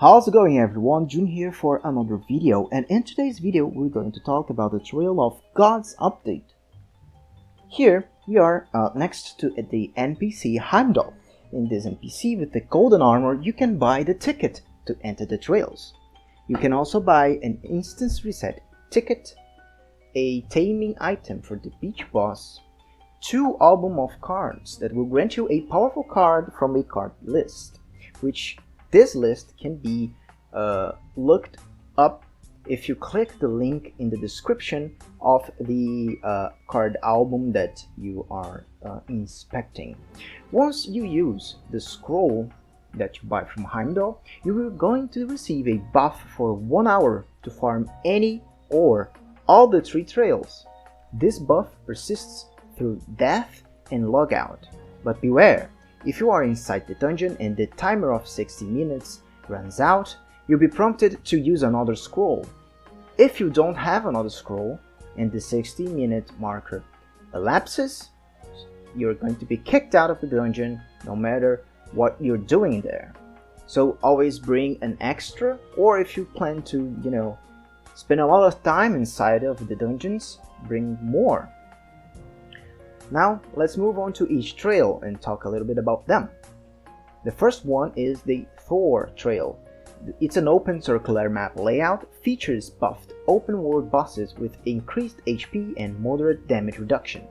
How's it going everyone? June here for another video, and in today's video we're going to talk about the Trail of Gods update. Here we are next to the NPC Heimdall. In this NPC with the golden armor you can buy the ticket to enter the trails. You can also buy an instance reset ticket, a taming item for the beach boss, 2 album of cards that will grant you a powerful card from a card list, which this list can be looked up if you click the link in the description of the card album that you are inspecting. Once you use the scroll that you buy from Heimdall, you are going to receive a buff for 1 hour to farm any or all the 3 trails. This buff persists through death and logout, but beware. If you are inside the dungeon and the timer of 60 minutes runs out, you'll be prompted to use another scroll. If you don't have another scroll and the 60-minute marker elapses, you're going to be kicked out of the dungeon no matter what you're doing there. So always bring an extra, or if you plan to, spend a lot of time inside of the dungeons, bring more. Now let's move on to each trail and talk a little bit about them. The first one is the Thor trail. It's an open circular map layout, features buffed open world bosses with increased HP and moderate damage reduction.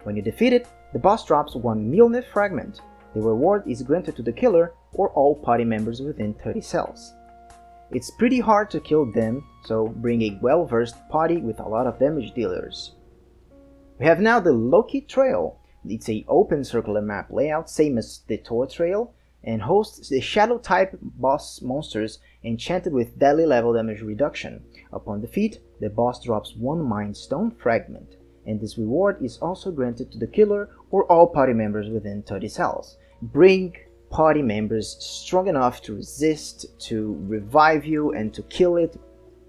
When you defeat it, the boss drops 1 Mjolnir fragment. The reward is granted to the killer or all party members within 30 cells. It's pretty hard to kill them, so bring a well-versed party with a lot of damage dealers. We have now the Loki Trail. It's an open circular map layout, same as the Thor Trail, and hosts the Shadow type boss monsters enchanted with deadly level damage reduction. Upon defeat, the boss drops 1 Mind Stone fragment, and this reward is also granted to the killer or all party members within 30 cells. Bring party members strong enough to resist, to revive you, and to kill it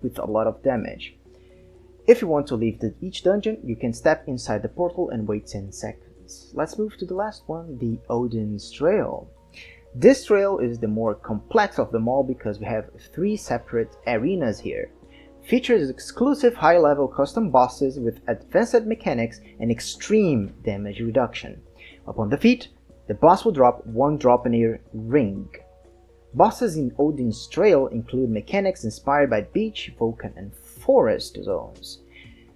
with a lot of damage. If you want to leave each dungeon, you can step inside the portal and wait 10 seconds. Let's move to the last one, the Odin's Trail. This trail is the more complex of them all because we have 3 separate arenas here. Features exclusive high-level custom bosses with advanced mechanics and extreme damage reduction. Upon defeat, the boss will drop 1 Draupnir ring. Bosses in Odin's Trail include mechanics inspired by beach, Vulcan, and forest zones.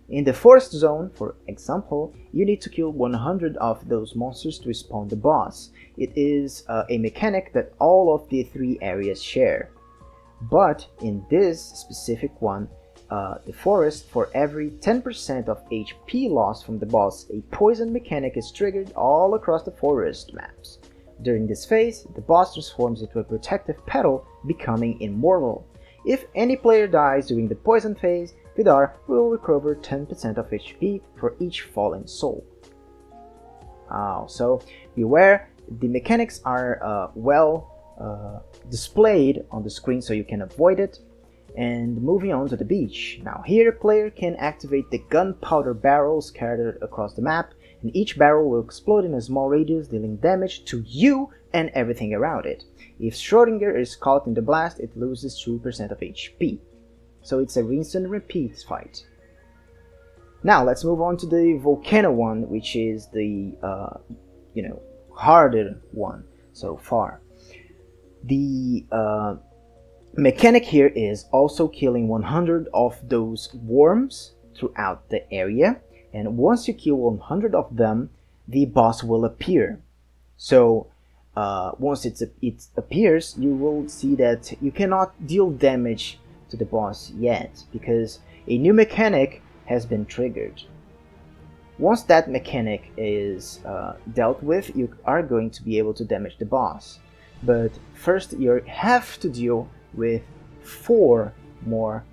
In the forest zone, for example, you need to kill 100 of those monsters to spawn the boss. It is a mechanic that all of the 3 areas share. But in this specific one, the forest, for every 10% of HP loss from the boss, a poison mechanic is triggered all across the forest maps. During this phase, the boss transforms into a protective petal, becoming immortal. If any player dies during the poison phase, Vidar will recover 10% of HP for each fallen soul. So beware, the mechanics are well displayed on the screen so you can avoid it. And moving on to the beach. Now here, player can activate the gunpowder barrels scattered across the map, and each barrel will explode in a small radius, dealing damage to you and everything around it. If Schrodinger is caught in the blast, it loses 2% of HP. So it's a rinse and repeat fight. Now let's move on to the Volcano one, which is the harder one so far. The mechanic here is also killing 100 of those worms throughout the area, and once you kill 100 of them, the boss will appear. So once it appears, you will see that you cannot deal damage to the boss yet because a new mechanic has been triggered. Once that mechanic is dealt with, you are going to be able to damage the boss. But first you have to deal with 4 more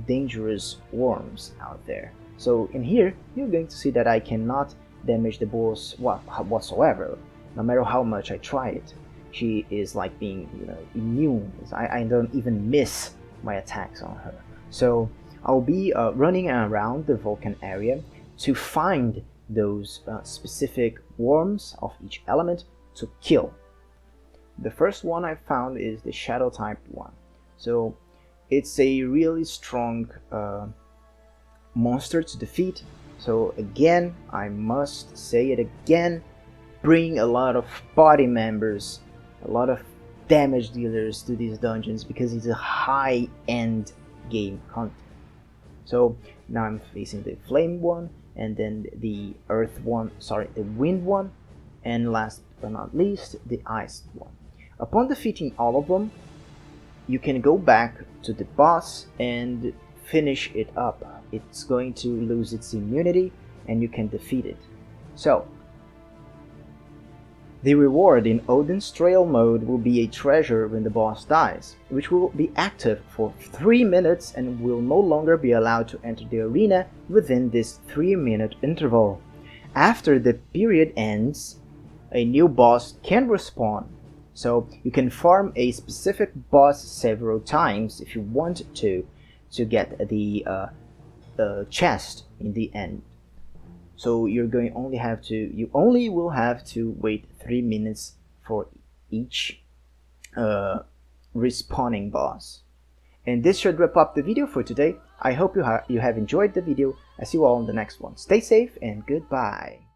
dangerous worms out there. So in here, you're going to see that I cannot damage the boss whatsoever, no matter how much I try it. She is like being immune. I don't even miss my attacks on her. So I'll be running around the Vulcan area to find those specific worms of each element to kill. the first one I found is the shadow type one. So it's a really strong monster to defeat. So again, I must say it again, bring a lot of body members, a lot of damage dealers to these dungeons, because it's a high-end game content. So now I'm facing the flame one, and then the earth one, sorry, the wind one, and last but not least, the ice one. Upon defeating all of them, you can go back to the boss and finish it up. It's going to lose its immunity and you can defeat it. So the reward in Odin's Trail mode will be a treasure when the boss dies, which will be active for 3 minutes and will no longer be allowed to enter the arena within this 3-minute interval. After the period ends, a new boss can respawn. So you can farm a specific boss several times if you want to get the chest in the end. So you only will have to wait 3 minutes for each respawning boss. And this should wrap up the video for today. I hope you have enjoyed the video. I see you all in the next one. Stay safe and goodbye.